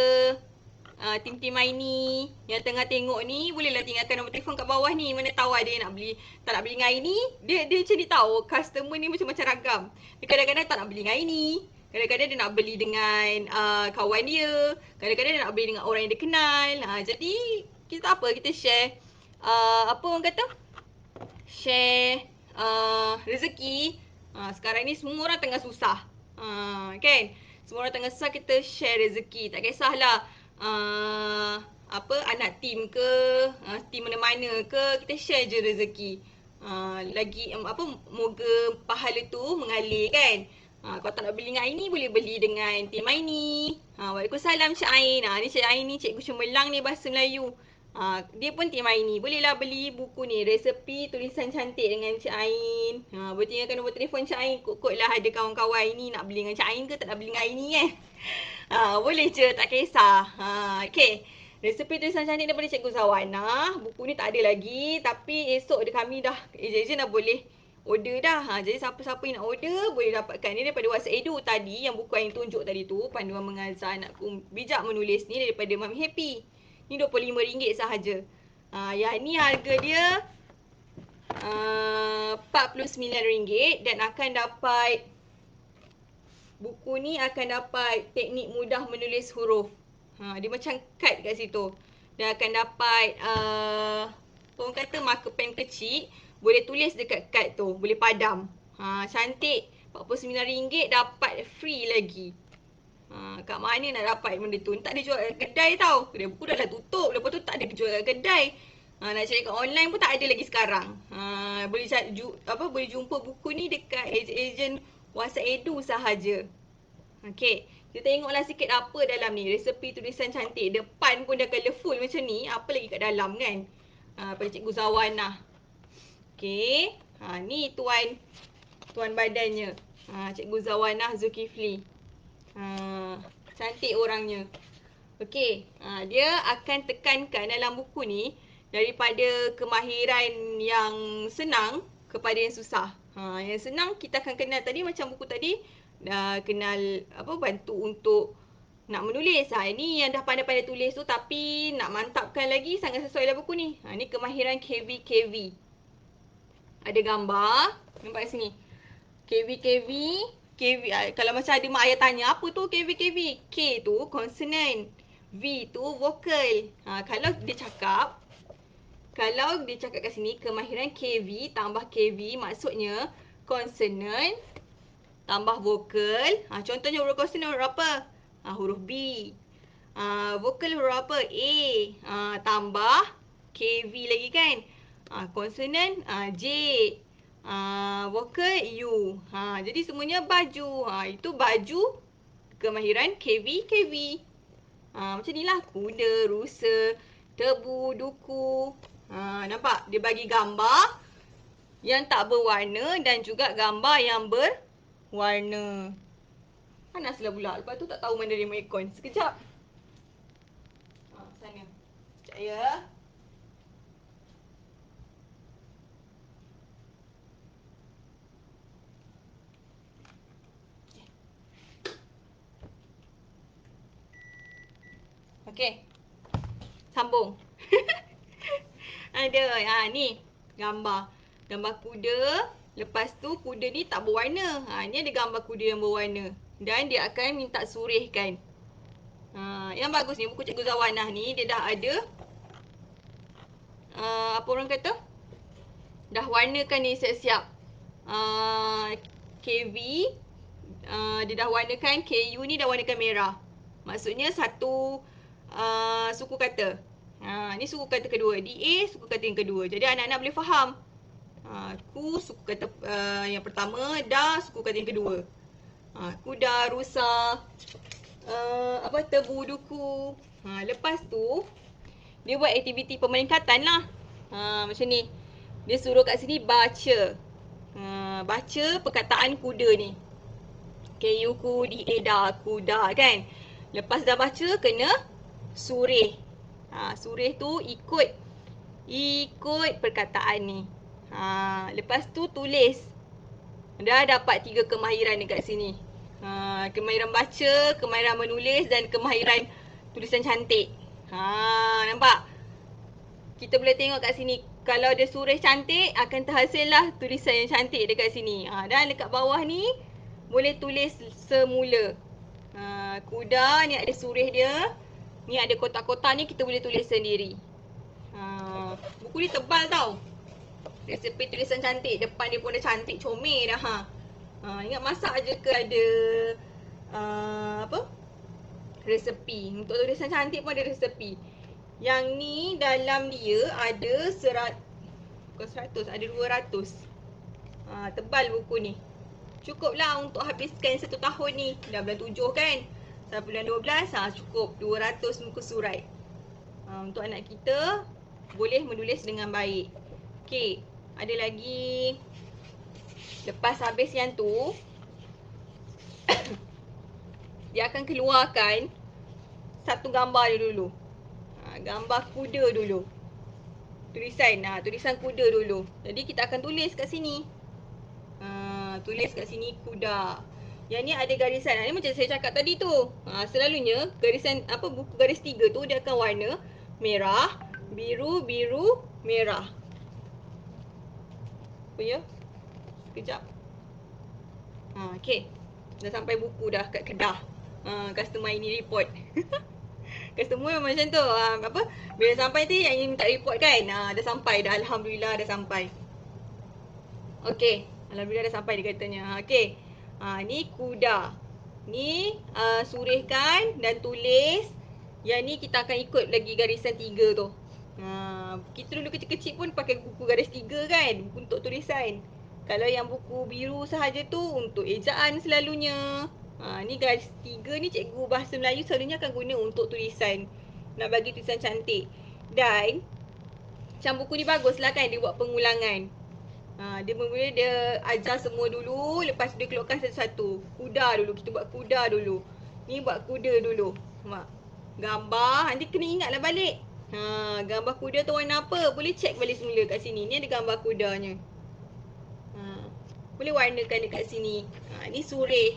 tim-tim Aini yang tengah tengok ni, bolehlah tinggalkan nombor telefon kat bawah ni. Mana tahu ada yang nak beli, tak nak beli dengan Aini. Dia macam ni tahu, customer ni macam-macam ragam. Dia kadang-kadang tak nak beli dengan Aini, kadang-kadang dia nak beli dengan kawan dia, kadang-kadang dia nak beli dengan orang yang dia kenal. Jadi kita apa, kita share apa orang kata, share rezeki. Sekarang ni semua orang tengah susah, kan? Semua orang tengah susah, kita share rezeki. Tak kisahlah anak tim ke, tim mana-mana ke, kita share je rezeki. Lagi moga pahala tu mengalir, kan? Kalau tak nak beli dengan Aini, boleh beli dengan tim Aini. Waalaikumsalam Cik Ain. Ni Cik Ain ni cikgu cemerlang ni bahasa Melayu. Dia pun tim Aini. Bolehlah beli buku ni, resepi tulisan cantik dengan Cik Ain. Boleh tinggalkan nombor telefon Cik Ain. Kot-kot lah ada kawan-kawan Aini nak beli dengan Cik Ain ke tak nak beli dengan Aini, kan? Boleh je, tak kisah. Okay. Resepi tulisan cantik daripada Cikgu Zawana. Buku ni tak ada lagi, tapi esok kami dah, ejen-ejen dah boleh order dah. Jadi siapa-siapa yang nak order boleh dapatkan ni daripada WhatsApp Edu tadi, yang buku yang tunjuk tadi tu, Panduan Mengajar Anakku Bijak Menulis ni, daripada Mami Happy. Ni RM25 sahaja. Yang ni harga dia RM49 dan akan dapat, buku ni akan dapat teknik mudah menulis huruf. Dia macam kad kat situ. Dan akan dapat orang kata marker pen kecil, boleh tulis dekat kad tu, boleh padam. Cantik. RM49 dapat free lagi. Kat mana nak dapat benda tu? Tak ada jual kat kedai tau. Kedai buku dah tutup. Lepas tu tak ada jual kat kedai. Nak cari kat online pun tak ada lagi sekarang. Boleh jumpa buku ni dekat ejen WhatsApp Edu sahaja. Okay. Kita tengoklah sikit apa dalam ni. Resepi tulisan cantik. Depan pun dah colourful macam ni. Apa lagi kat dalam, kan? Pada Cikgu Zawana. Okay. Ni tuan badannya. Cikgu Zawana Zulkifli. Cantik orangnya. Okay. Dia akan tekankan dalam buku ni, daripada kemahiran yang senang kepada yang susah. Yang senang kita akan kenal tadi, macam buku tadi. Kenal bantu untuk nak menulis. Ini yang dah pandai-pandai tulis tu, tapi nak mantapkan lagi, sangat sesuai dalam buku ni. Ni kemahiran KV. Ada gambar. Nampak sini. KV. Kalau macam ada mak ayah tanya, apa tu KV? K tu konsonan, V tu vokal. Kalau dia cakap kat sini, kemahiran KV tambah KV, maksudnya konsonan tambah vokal. Contohnya huruf konsonan huruf apa? Huruf B. Vokal huruf apa? A. Tambah KV lagi, kan? Konsonan J. Vokal U. Jadi semuanya baju. Itu baju kemahiran KV. Macam ni lah. Kuda, rusa, tebu, duku. Nampak? Dia bagi gambar yang tak berwarna dan juga gambar yang berwarna. Panaslah pula. Lepas tu tak tahu mana remote aircon. Sekejap. Sana. Sekejap ya. Okey. Sambung. Ada. Ni gambar. Gambar kuda. Lepas tu kuda ni tak berwarna. Ni ada gambar kuda yang berwarna. Dan dia akan minta surihkan. Yang bagus ni buku Cikgu Zawanah ni dia dah ada apa orang kata? Dah warnakan ni siap-siap. KV dia dah warnakan, KU ni dah warnakan merah. Maksudnya satu suku kata. Ni suku kata kedua. DA suku kata yang kedua. Jadi anak-anak boleh faham. Ku suku kata yang pertama, da suku kata yang kedua. Kuda, rusa, tebu, duku. Lepas tu dia buat aktiviti pemeringkatan lah. Macam ni. Dia suruh kat sini baca. Baca perkataan kuda ni. KU ku, DA da, kuda kan. Lepas dah baca kena surih. Surih tu ikut perkataan ni. Lepas tu tulis. Dah dapat 3 kemahiran dekat sini. Kemahiran baca, kemahiran menulis dan kemahiran tulisan cantik. Nampak? Kita boleh tengok kat sini. Kalau dia surih cantik, akan terhasillah tulisan yang cantik dekat sini. Dan dekat bawah ni, boleh tulis semula. Kuda ni ada surih dia. Ni ada kotak-kotak ni kita boleh tulis sendiri. Buku ni tebal tau. Resepi tulisan cantik. Depan dia pun dah cantik, comel dah. Ingat masak je ke ada resepi. Untuk tulisan cantik pun ada resepi. Yang ni dalam dia ada ada 200. Tebal buku ni. Cukuplah untuk habiskan 1 tahun ni. Dah bulan 7 kan. Sampai bulan 12, cukup 200 muka surat. Untuk anak kita boleh menulis dengan baik. Okey, ada lagi. Lepas habis yang tu dia akan keluarkan satu gambar dia dulu. Gambar kuda dulu. Tulisan kuda dulu. Jadi kita akan tulis kat sini. Tulis kat sini kuda. Yang ni ada garisan. Ni macam saya cakap tadi tu. Selalunya garisan buku garis 3 tu dia akan warna merah, biru, merah. Apa ya? Sekejap. Okey. Dah sampai buku dah kat Kedah. Customer ini report. Customer memang macam tu. Bila sampai tu yang ini minta report kan. Dah sampai dah. Alhamdulillah dah sampai. Okey. Alhamdulillah dah sampai dia katanya. Okey. Ni kuda. Ni surihkan dan tulis. Yang ni kita akan ikut lagi garisan 3 tu. Kita dulu kecil-kecil pun pakai buku garis 3 kan. Untuk tulisan. Kalau yang buku biru sahaja tu untuk ejaan selalunya. Ni garis 3 ni cikgu bahasa Melayu selalunya akan guna untuk tulisan. Nak bagi tulisan cantik. Dan macam buku ni baguslah kan dia buat pengulangan. Dia mula dia ajar semua dulu. Lepas dia keluarkan satu-satu. Kuda dulu. Kita buat kuda dulu. Ni buat kuda dulu. Gambar. Nanti kena ingatlah balik. Gambar kuda tu warna apa? Boleh check balik semula kat sini. Ni ada gambar kudanya. Boleh warnakan dekat sini. Ni surih.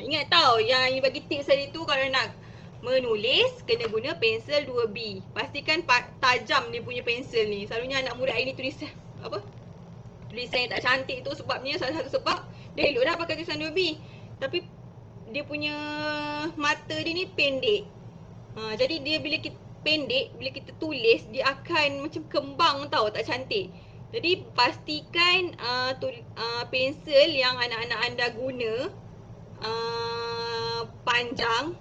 Ingat tau yang bagi tips tadi tu kalau nak menulis kena guna pensel 2B. Pastikan tajam dia punya pensel ni. Selalunya anak muda hari ni tulisan tulisan yang tak cantik tu sebabnya salah satu sebab dia elok dah pakai tulisan 2B. Tapi dia punya mata dia ni pendek. Jadi dia bila kita pendek, bila kita tulis dia akan macam kembang tau, tak cantik. Jadi pastikan pensel yang anak-anak anda guna panjang.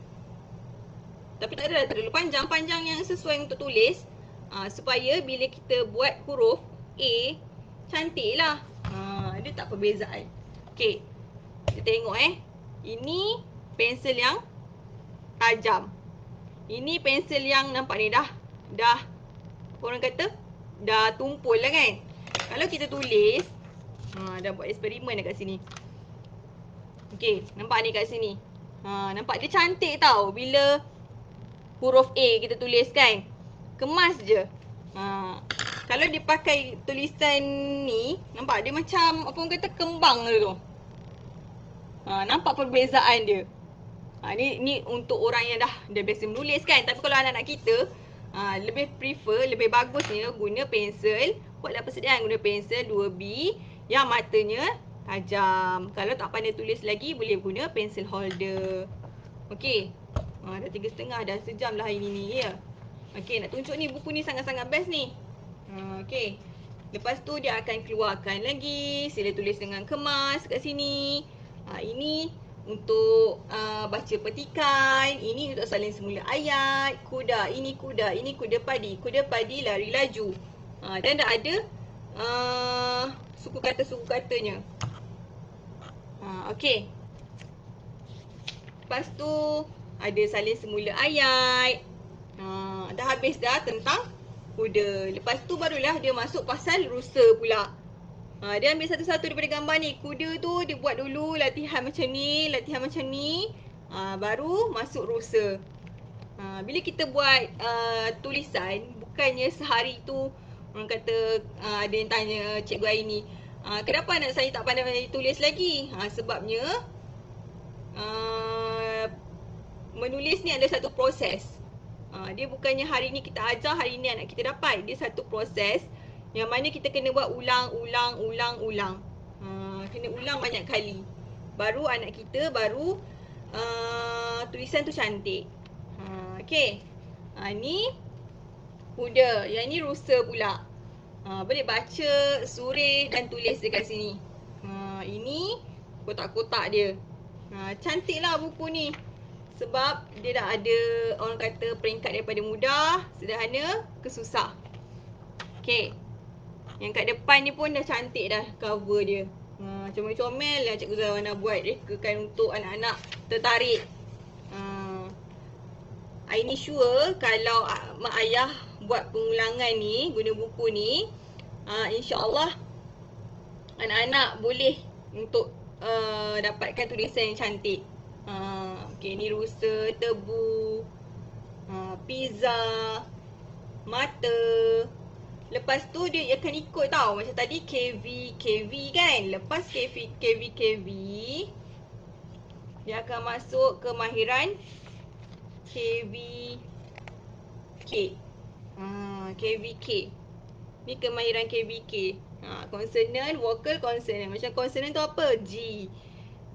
Tapi tak terlalu panjang. Panjang yang sesuai untuk tulis. Supaya bila kita buat huruf A, cantik lah. Dia tak perbezaan. Okay. Kita tengok Ini pensel yang tajam. Ini pensel yang nampak ni dah orang kata dah tumpul lah kan. Kalau kita tulis dah buat eksperimen dekat sini. Okay, nampak ni kat sini. Nampak dia cantik tau bila huruf A kita tulis kan. Kemas je. Kalau dia pakai tulisan ni, nampak dia macam apa orang kata kembang tu. Nampak perbezaan dia. Ni untuk orang yang dah biasa menulis kan. Tapi kalau anak-anak kita lebih prefer, lebih bagusnya guna pensel. Buatlah persediaan guna pensel 2B yang matanya tajam. Kalau tak pandai tulis lagi, boleh guna pensel holder. Okey. Dah 3.30, dah sejam lah hari ni ya. Okey, nak tunjuk ni buku ni sangat-sangat best ni. Okey. Lepas tu dia akan keluarkan lagi. Sila tulis dengan kemas kat sini. Ini untuk baca petikan. Ini untuk salin semula ayat. Kuda, ini kuda. Ini kuda padi. Kuda padi lari laju. Dan dah ada suku kata-suku katanya. Okey. Lepas tu ada salin semula ayat. Dah habis dah tentang kuda. Lepas tu barulah dia masuk pasal rusa pula. Dia ambil satu-satu daripada gambar ni. Kuda tu dia buat dulu latihan macam ni, latihan macam ni. Baru masuk rusa. Bila kita buat tulisan, bukannya sehari tu orang kata ada yang tanya Cikgu Aini, kenapa anak saya tak pandai tulis lagi? Sebabnya menulis ni adalah satu proses. Dia bukannya hari ni kita ajar, hari ni anak kita dapat. Dia satu proses yang mana kita kena buat ulang. Kena ulang banyak kali. Baru anak kita, baru tulisan tu cantik. Okey. Ni kuda. Yang ni rusa pula. Boleh baca, surih dan tulis dekat sini. Ini kotak-kotak dia. Cantik lah buku ni. Sebab dia dah ada orang kata peringkat daripada mudah, sederhana ke susah. Okey. Yang kat depan ni pun dah cantik dah cover dia. Comel-comel yang Cikgu Zarwana buat rekakan untuk anak-anak tertarik. Aini sure kalau mak ayah buat pengulangan ni guna buku ni, insya-Allah anak-anak boleh untuk dapatkan tulisan yang cantik. Okey, ni rusa, tebu, pizza, mata. Lepas tu dia akan ikut tau. Macam tadi KV kan. Lepas KV, dia akan masuk kemahiran KVK. KVK. Ni kemahiran KVK. Consonant, vocal, consonant. Macam consonant tu apa? G.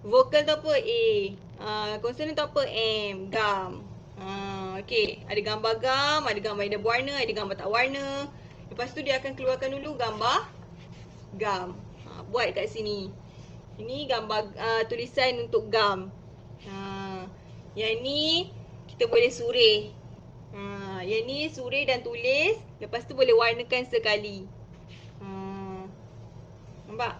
Vocal tu apa? A. Consonant tu apa? M. Gam. Okey. Ada gambar gam, ada gambar yang ada warna, ada gambar tak warna. Lepas tu dia akan keluarkan dulu gambar gam. Buat kat sini. Ini gambar tulisan untuk gam. Yang ni kita boleh surih. Yang ni surih dan tulis. Lepas tu boleh warnakan sekali. Nampak?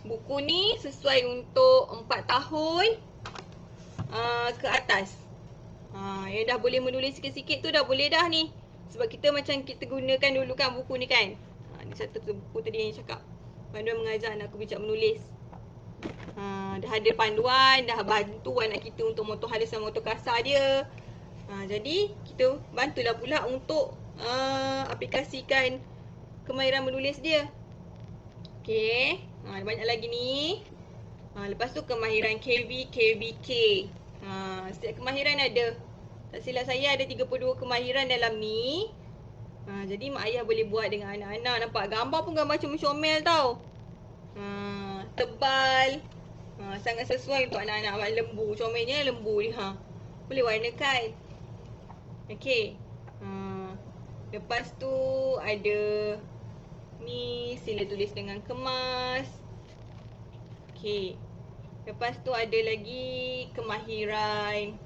Buku ni sesuai untuk 4 tahun ke atas. Yang dah boleh menulis sikit-sikit tu dah boleh dah ni. Sebab kita macam kita gunakan dulu kan buku ni kan. Ni satu buku tadi yang cakap panduan mengajar anak aku bijak menulis. Dah ada panduan, dah bantu anak kita untuk motor halus dan motor kasar dia. Jadi kita bantulah pula untuk aplikasikan kemahiran menulis dia. Okey. Banyak lagi ni. Lepas tu kemahiran KV, KVK. Setiap kemahiran ada. Tak silap saya ada 32 kemahiran dalam ni. Jadi mak ayah boleh buat dengan anak-anak. Nampak gambar pun gambar comel-comel tau. Tebal. Sangat sesuai untuk anak-anak warna lembu. Comelnya lembu dia. Boleh warnakan. Okey. Lepas tu ada ni sila tulis dengan kemas. Okey. Lepas tu ada lagi kemahiran.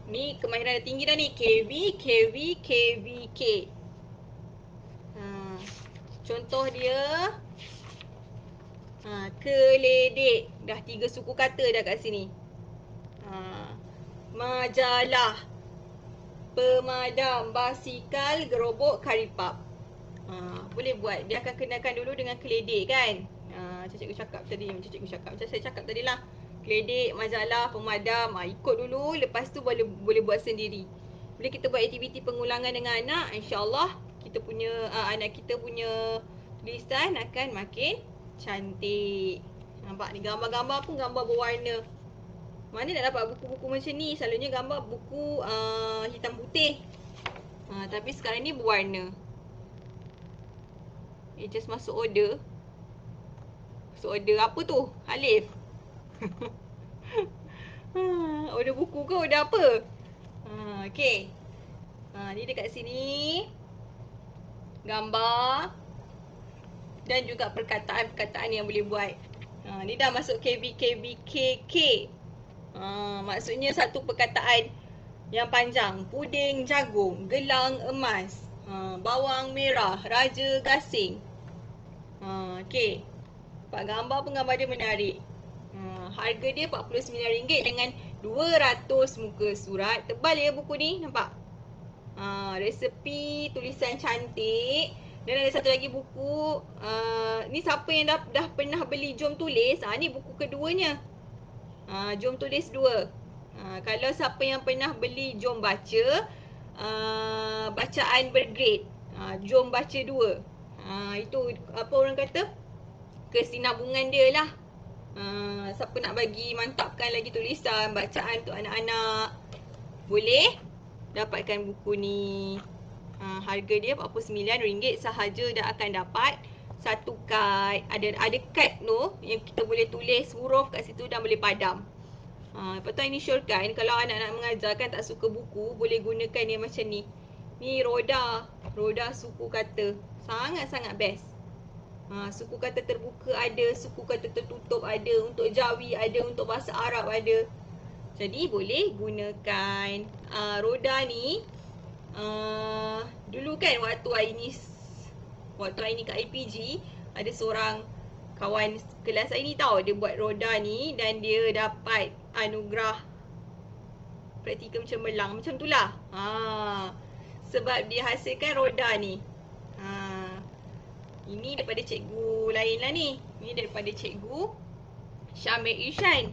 Ni kemahiran dah tinggi dah ni. KV, KV, KVK. Contoh dia. Keledek. Dah 3 suku kata dah kat sini. Majalah. Pemadam. Basikal. Gerobok. Karipap. Boleh buat. Dia akan kenakan dulu dengan keledek kan. Macam cikgu cakap tadi. Macam saya cakap tadi lah. Keledek, majalah, pemadam. Ikut dulu. Lepas tu boleh buat sendiri. Bila kita buat aktiviti pengulangan dengan anak, insya-Allah kita punya anak kita punya tulisan akan makin cantik. Nampak ni gambar-gambar pun gambar berwarna. Mana nak dapat buku-buku macam ni? Selalunya gambar buku hitam putih. Tapi sekarang ni berwarna. Just masuk order. Masuk order apa tu? Alif. Order buku ke order apa? Okay. Ni dekat sini gambar dan juga perkataan-perkataan yang boleh buat. Ni dah masuk KK. Maksudnya satu perkataan yang panjang. Puding jagung, gelang emas, bawang merah, raja gasing. Okay. Nampak gambar pun gambar dia menarik. Harga dia RM49 dengan 200 muka surat. Tebal ya buku ni, nampak? Resepi, tulisan cantik. Dan ada satu lagi buku. Ni siapa yang dah pernah beli Jom Tulis, ni buku keduanya. Jom Tulis 2. Kalau siapa yang pernah beli Jom Baca, bacaan bergrade, Jom Baca 2. Itu apa orang kata, kesinambungan dia lah. Siapa nak bagi mantapkan lagi tulisan, bacaan untuk anak-anak, boleh dapatkan buku ni. Harga dia RM49 sahaja dan akan dapat satu kad. Ada kad tu yang kita boleh tulis huruf kat situ dan boleh padam. Lepas tu initial kan, kalau anak-anak mengajar kan tak suka buku, boleh gunakan yang macam ni. Ni roda suku kata. Sangat-sangat best. Suku kata terbuka ada, suku kata tertutup ada, untuk Jawi ada, untuk bahasa Arab ada. Jadi boleh gunakan roda ni. Dulu kan waktu Aini kat IPG, ada seorang kawan kelas Aini tahu, dia buat roda ni dan dia dapat anugerah praktikum cemerlang macam tu lah. Sebab dia hasilkan roda ni. Ini daripada cikgu lain lah ni. Ini daripada cikgu Syamil Ishan.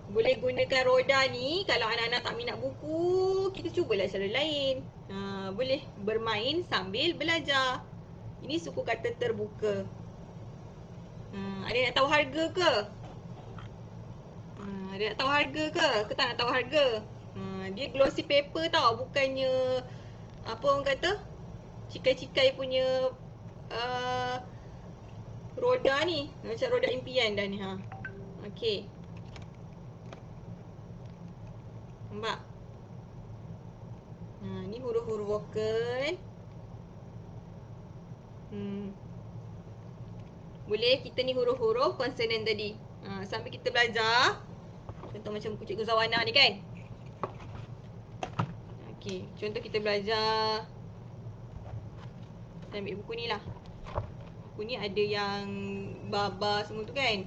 Boleh gunakan roda ni kalau anak-anak tak minat buku, kita cubalah cara lain. Boleh bermain sambil belajar. Ini suku kata terbuka. Ada nak tahu harga ke? Ada nak tahu harga ke? Ke tak nak tahu harga? Dia glossy paper tau, bukannya apa orang kata, cikai-cikai punya roda ni. Macam roda impian dah ni. Okay. Nampak? Ni huruf-huruf vokal. Boleh kita ni huruf-huruf konsonan tadi. Sambil kita belajar. Contoh macam buku Cikgu Zawana ni kan. Okay, contoh kita belajar. Kita ambil buku ni lah. Buku ni ada yang baba semua tu kan.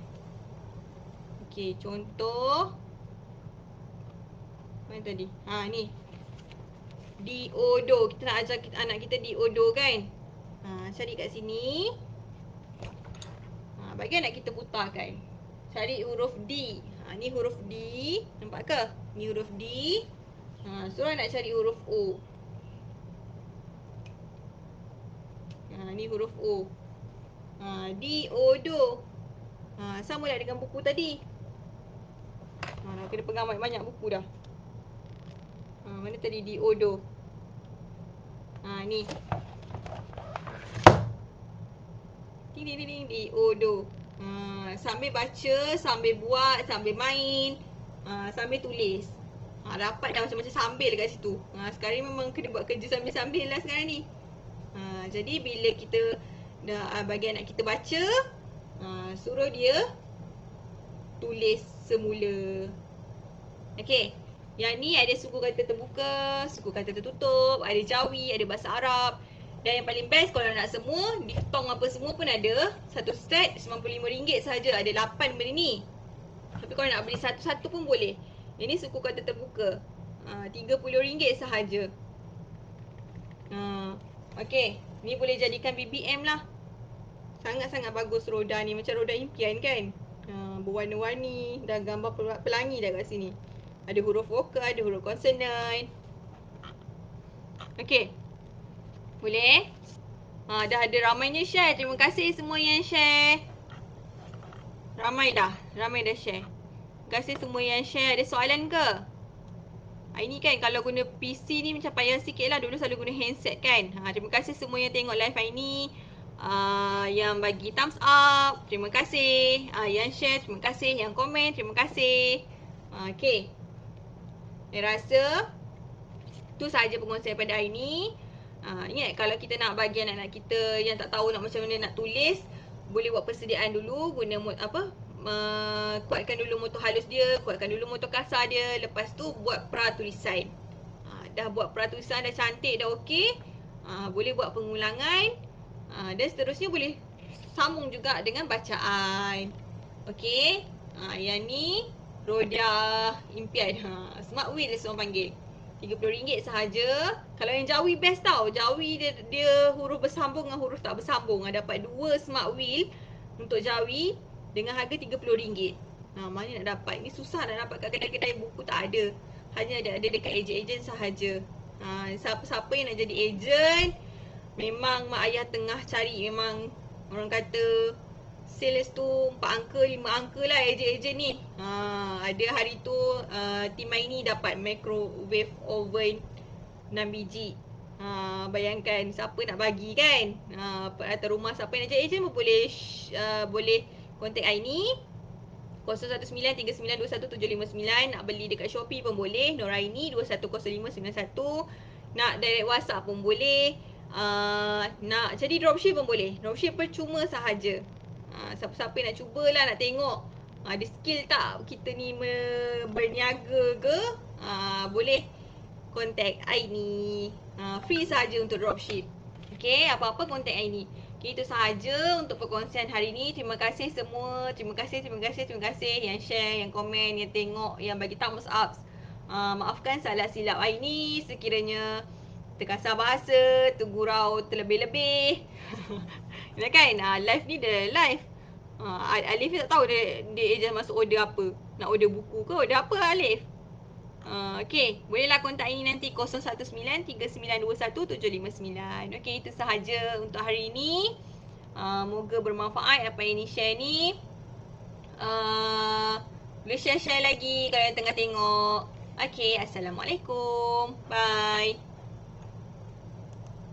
Okay, contoh. Mana tadi? Ni. Diodo. Kita nak ajar anak kita diodo kan. Cari kat sini. Bagi anak kita putarkan. Cari huruf D. Ni huruf D. Nampak ke? Ni huruf D. Suruh nak cari huruf O. Ni huruf O. Diodo. Sama lah dengan buku tadi. Kena pegang banyak buku dah. Mana tadi diodo? Ni. Ding ding ding diodo. Sambil baca, sambil buat, sambil main, sambil tulis. Dapat dah macam-macam sambil dekat situ. Sekarang memang kena buat kerja sambil-sambil lah sekarang ni. Jadi bila kita dah bagi anak kita baca, suruh dia tulis semula. Okay. Yang ni ada suku kata terbuka, suku kata tertutup, ada Jawi, ada bahasa Arab. Dan yang paling best kalau nak semua, diftong apa semua pun ada. Satu set RM95 sahaja. Ada 8 benda ni. Tapi kalau nak beli satu-satu pun boleh. Ini suku kata terbuka. RM30 sahaja. Okay. Ni boleh jadikan BBM lah. Sangat-sangat bagus roda ni. Macam roda impian kan. Berwarna-warni. Dan gambar pelangi dah kat sini. Ada huruf vokal, ada huruf konsonan. Okay. Boleh? Dah ada ramainya share. Terima kasih semua yang share. Ramai dah share. kasih semua yang share. Ada soalan ke? Ini kan kalau guna PC ni macam payah sikit lah. Dulu selalu guna handset kan. Terima kasih semua yang tengok live hari ni. Yang bagi thumbs up, terima kasih. Yang share, terima kasih. Yang komen, terima kasih. Okay. Saya rasa tu sahaja pengurusan pada hari ni. Ingat kalau kita nak bagi anak-anak kita yang tak tahu nak macam mana nak tulis, boleh buat persediaan dulu guna kuatkan dulu motor halus dia, kuatkan dulu motor kasar dia. Lepas tu buat pratulisan. Dah buat pratulisan, dah cantik, dah okey, boleh buat pengulangan. Dan seterusnya boleh sambung juga dengan bacaan. Okey. Yang ni roda impian. Smart wheel orang panggil. RM30 sahaja. Kalau yang Jawi best tau. Jawi dia huruf bersambung dengan huruf tak bersambung. Dapat 2 smart wheel untuk Jawi dengan harga RM30. Mana nak dapat? Ni susah nak dapat kat kedai-kedai buku, tak ada. Hanya ada dekat ejen-ejen sahaja. Siapa-siapa yang nak jadi ejen, memang mak ayah tengah cari. Memang orang kata sales tu 4 angka, 5 angka lah ejen-ejen ni. Ada hari tu Tim Aini dapat microwave oven 6 biji. Bayangkan siapa nak bagi kan. Atau rumah siapa yang nak jadi ejen pun boleh kontak Aini 0193921759. Nak beli dekat Shopee pun boleh, Noraini 210591. Nak direct WhatsApp pun boleh. Nak jadi dropship pun boleh. Dropship percuma sahaja. Siapa-siapa nak cubalah, nak tengok ada skill tak kita ni berniaga ke, boleh contact Aini. Free sahaja untuk dropship. Okay, apa-apa contact Aini. Okay, itu sahaja untuk perkongsian hari ni. Terima kasih semua. Terima kasih yang share, yang komen, yang tengok, yang bagi thumbs up. Maafkan salah silap Aini sekiranya terkasar bahasa, tergurau terlebih-lebih. Ya kan? Live ni dah live. Alif tak tahu dia ejen masuk order apa. Nak order buku ke, order apa Alif? Okay, bolehlah kontak ini nanti 0193921759. Okay, itu sahaja untuk hari ini. Moga bermanfaat apa yang ini share ni. Boleh share-share lagi kalau yang tengah tengok. Okay, Assalamualaikum. Bye.